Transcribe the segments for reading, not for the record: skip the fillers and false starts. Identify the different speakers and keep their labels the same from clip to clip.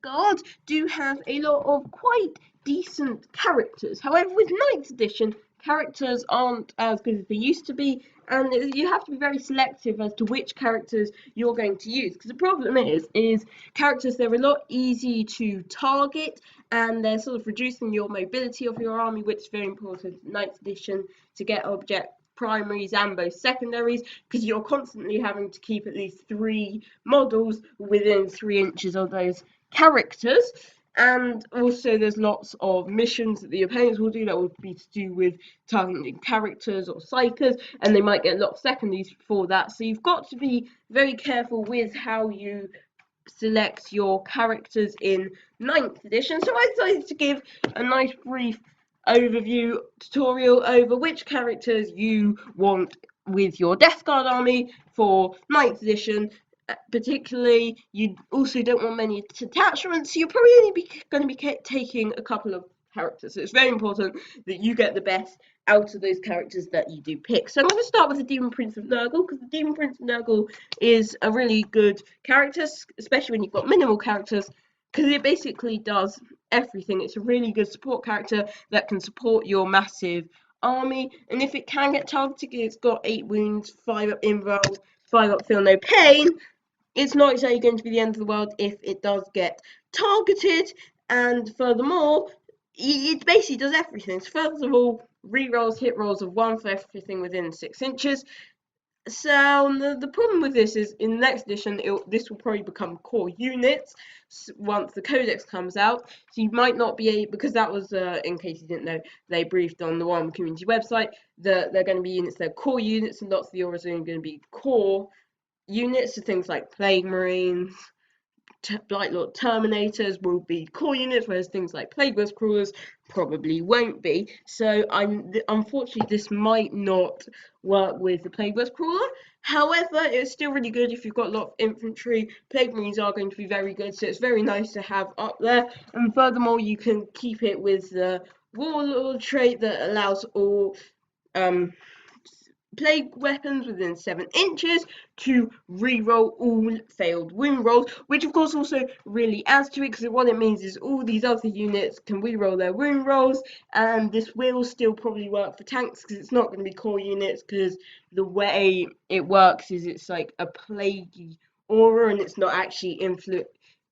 Speaker 1: Guard do have a lot of quite decent characters. However, with 9th edition, characters aren't as good as they used to be, and you have to be very selective as to which characters you're going to use. Because the problem is characters, they're a lot easy to target, and they're sort of reducing your mobility of your army, which is very important in 9th edition to get object primaries and both secondaries, because you're constantly having to keep at least 3 models within 3 inches of those characters. And also there's lots of missions that the opponents will do that will be to do with targeting characters or psykers, and they might get a lot of secondaries for that. So you've got to be very careful with how you select your characters in 9th edition. So I decided to give a nice brief overview tutorial over which characters you want with your Death Guard army for 9th edition. Particularly, you also don't want many detachments, so you're probably only going to be taking a couple of characters. So it's very important that you get the best out of those characters that you do pick. So I'm going to start with the Demon Prince of Nurgle, because the Demon Prince of Nurgle is a really good character, especially when you've got minimal characters, because it basically does everything. It's a really good support character that can support your massive army, and if it can get targeted, it's got 8 wounds, 5 up invuln, 5 up feel no pain. It's not exactly going to be the end of the world if it does get targeted, and furthermore, it basically does everything. So first of all, rerolls, hit rolls of 1 for everything within 6 inches. So the problem with this is in the next edition, this will probably become core units once the codex comes out. So you might not be able, because that was, in case you didn't know, they briefed on the Warhammer community website that they're going to be units, they're core units, and lots of the auras are going to be core units. So things like Plague Marines, Blightlord Terminators will be core units, whereas things like Plague Burst Crawlers probably won't be. So unfortunately, this might not work with the Plague Burst Crawler. However, it's still really good if you've got a lot of infantry. Plague Marines are going to be very good, so it's very nice to have up there. And furthermore, you can keep it with the Warlord trait that allows all plague weapons within 7 inches to re-roll all failed wound rolls, which of course also really adds to it, because what it means is all these other units can re-roll their wound rolls, and this will still probably work for tanks because it's not going to be core units, because the way it works is it's like a plaguey aura and it's not actually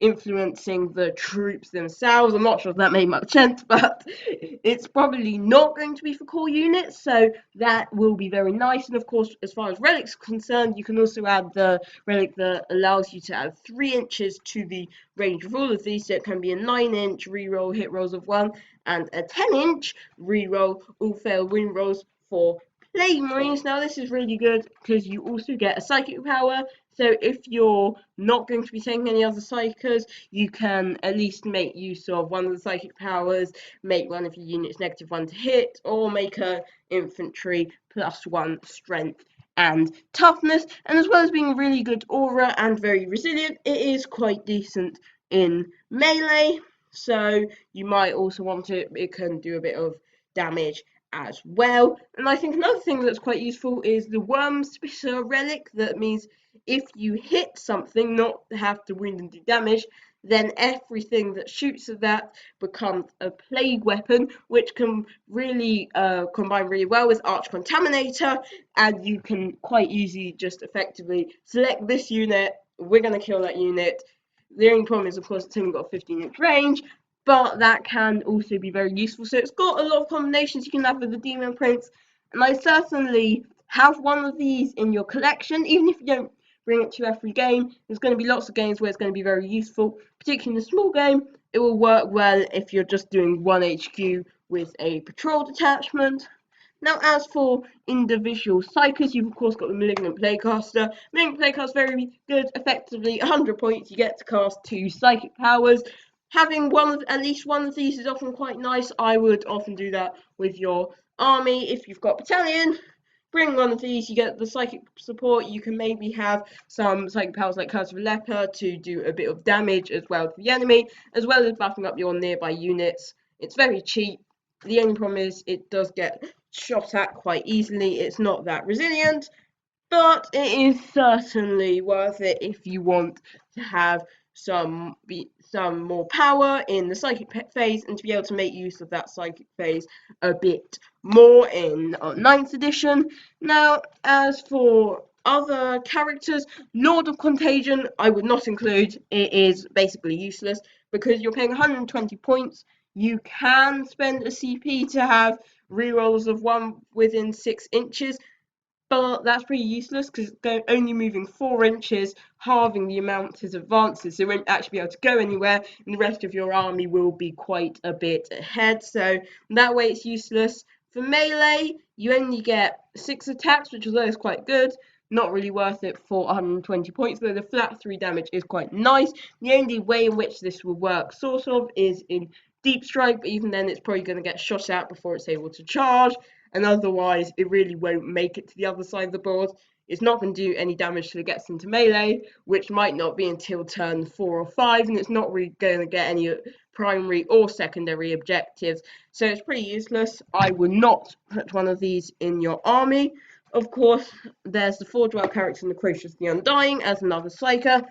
Speaker 1: influencing the troops themselves. I'm not sure if that made much sense, but it's probably not going to be for core units, so that will be very nice. And of course, as far as relics are concerned, you can also add the relic that allows you to add 3 inches to the range of all of these, so it can be a 9-inch reroll hit rolls of 1 and a 10-inch reroll all fail wound rolls for Plague Marines. Now this is really good because you also get a psychic power, so if you're not going to be taking any other psykers, you can at least make use of one of the psychic powers, make one of your units -1 to hit, or make a infantry +1 strength and toughness. And as well as being a really good aura and very resilient, it is quite decent in melee, so you might also want it can do a bit of damage as well. And I think another thing that's quite useful is the Wormspitter relic. That means if you hit something, not have to wound and do damage, then everything that shoots at that becomes a plague weapon, which can really combine really well with Arch Contaminator, and you can quite easily just effectively select this unit, we're going to kill that unit. The only problem is, of course, it's only got a 15-inch range, but that can also be very useful. So it's got a lot of combinations you can have with the Demon Prince, and I certainly have one of these in your collection, even if you don't bring it to every game. There's going to be lots of games where it's going to be very useful, particularly in a small game. It will work well if you're just doing 1 HQ with a patrol detachment. Now, as for individual psykers, you've of course got the Malignant Plaguecaster. Malignant Plaguecaster very good, effectively 100 points. You get to cast 2 psychic powers. Having at least one of these is often quite nice. I would often do that with your army. If you've got battalion, bring one of these. You get the psychic support. You can maybe have some psychic powers like Curse of a Leper to do a bit of damage as well to the enemy, as well as buffing up your nearby units. It's very cheap. The only problem is it does get shot at quite easily. It's not that resilient, but it is certainly worth it if you want to have some more power in the psychic phase, and to be able to make use of that psychic phase a bit more in 9th edition. Now, as for other characters, Lord of Contagion I would not include. It is basically useless because you're paying 120 points. You can spend a CP to have rerolls of 1 within 6 inches, but that's pretty useless because it's only moving 4 inches, halving the amount his advances, so it won't actually be able to go anywhere, and the rest of your army will be quite a bit ahead, so that way it's useless. For melee, you only get 6 attacks, which although is quite good, not really worth it for 120 points, though the flat 3 damage is quite nice. The only way in which this will work, sort of, is in Deep Strike, but even then it's probably going to get shot out before it's able to charge, and otherwise it really won't make it to the other side of the board. It's not going to do any damage till it gets into melee, which might not be until turn 4 or 5, and it's not really going to get any primary or secondary objectives, so it's pretty useless. I would not put one of these in your army. Of course, there's the Forge World character, Necrotius the Undying, as another Psyker.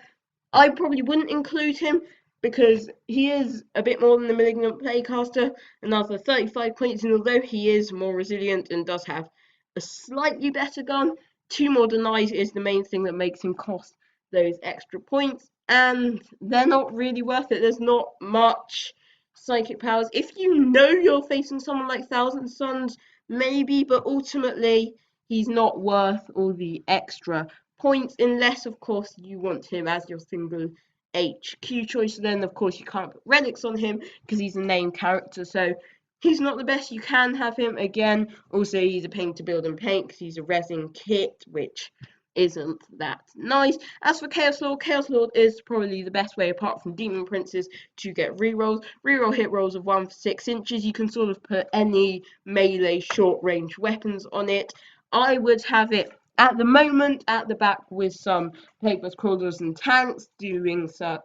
Speaker 1: I probably wouldn't include him because he is a bit more than the Malignant Playcaster, another 35 points, and although he is more resilient and does have a slightly better gun, 2 more denies is the main thing that makes him cost those extra points, and they're not really worth it. There's not much psychic powers. If you know you're facing someone like Thousand Suns, maybe, but ultimately he's not worth all the extra points, unless of course you want him as your single HQ choice. Then of course you can't put relics on him because he's a named character, so he's not the best. You can have him again. Also, he's a pain to build and paint because he's a resin kit, which isn't that nice. As for Chaos Lord is probably the best way, apart from Demon Princes, to get rerolls. Reroll hit rolls of 1 for 6 inches. You can sort of put any melee short range weapons on it. I would have it at the moment at the back with some Plagueburst Crawlers and tanks, giving some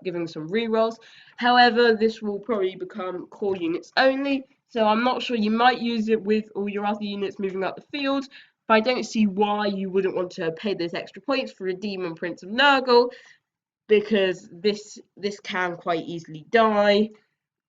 Speaker 1: rerolls. However, this will probably become core units only, so I'm not sure. You might use it with all your other units moving up the field, but I don't see why you wouldn't want to pay those extra points for a Demon Prince of Nurgle, because this can quite easily die.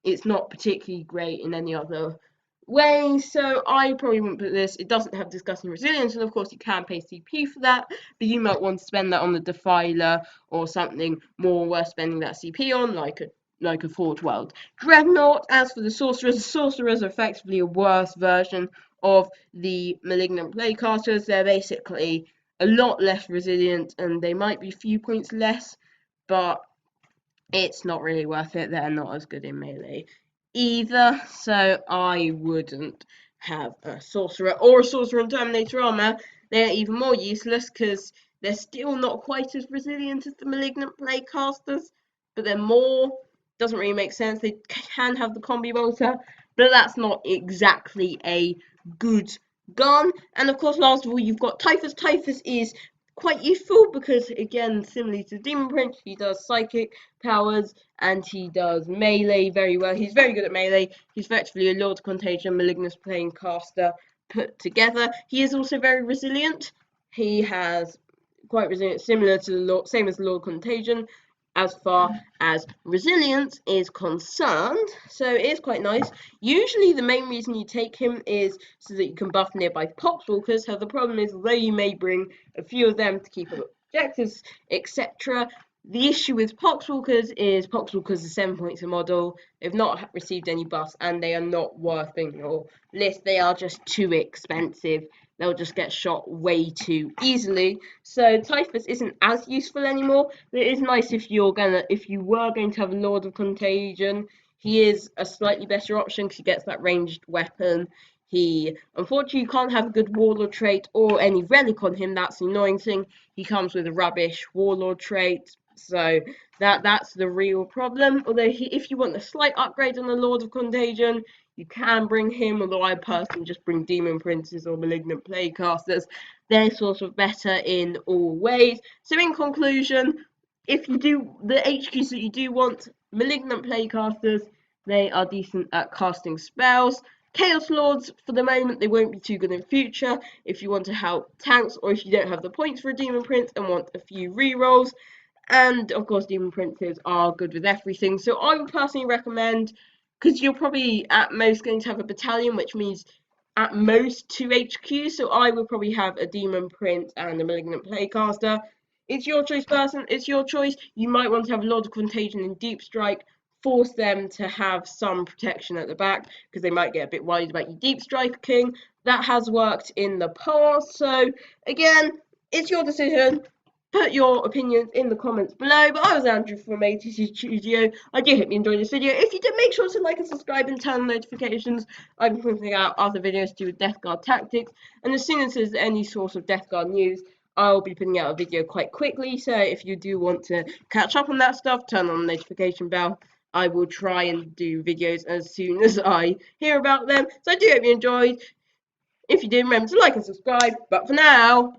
Speaker 1: It's not particularly great in any other way, so I probably wouldn't put this. It doesn't have Disgusting Resilience, and of course you can pay CP for that, but you might want to spend that on the Defiler or something more worth spending that CP on, like a Forge World Dreadnought. As for the Sorcerers are effectively a worse version of the Malignant Playcasters. They're basically a lot less resilient, and they might be a few points less, but it's not really worth it. They're not as good in melee either, so I wouldn't have a Sorcerer or a Sorcerer in Terminator armor. They're even more useless because they're still not quite as resilient as the Malignant Playcasters, but they're more. Doesn't really make sense. They can have the combi bolter, but that's not exactly a good gun. And of course, last of all, you've got Typhus. Typhus is quite useful because, again, similarly to Demon Prince, he does psychic powers and he does melee very well. He's very good at melee. He's effectively a Lord of Contagion, Malignus Planecaster put together. He is also very resilient. He has quite resilient, similar to the Lord, same as the Lord of Contagion, as far as resilience is concerned, so it is quite nice. Usually the main reason you take him is so that you can buff nearby Poxwalkers. So the problem is, although you may bring a few of them to keep up objectives, etc., the issue with Poxwalkers is Poxwalkers are 7 points a model. They've not received any buffs, and they are not worth being on your list. They are just too expensive. They'll just get shot way too easily. So Typhus isn't as useful anymore. But it is nice if you were going to have a Lord of Contagion. He is a slightly better option because he gets that ranged weapon. He, unfortunately, you can't have a good Warlord trait or any relic on him. That's the annoying thing. He comes with a rubbish Warlord trait, so that's the real problem. Although if you want a slight upgrade on the Lord of Contagion, you can bring him, although I personally just bring Demon Princes or Malignant Playcasters. They're sort of better in all ways. So in conclusion, if you do the HQs that you do want, Malignant Playcasters, they are decent at casting spells. Chaos Lords, for the moment, they won't be too good in future if you want to help tanks or if you don't have the points for a Demon Prince and want a few rerolls. And of course, Demon Princes are good with everything. So I would personally recommend, because you're probably at most going to have a battalion, which means at most 2 HQs. So I would probably have a Demon Prince and a Malignant Playcaster. It's your choice, person. It's your choich. You might want to have a Lord of Contagion and Deep Strike. Force them to have some protection at the back because they might get a bit worried about your Deep Strike King. That has worked in the past. So again, it's your decision. Put your opinions in the comments below. But I was Andrew from ATC Studio. I do hope you enjoyed this video. If you did, make sure to like and subscribe and turn on notifications. I've been putting out other videos to do with Death Guard tactics. And as soon as there's any source of Death Guard news, I'll be putting out a video quite quickly. So if you do want to catch up on that stuff, turn on the notification bell. I will try and do videos as soon as I hear about them. So I do hope you enjoyed. If you did, remember to like and subscribe. But for now,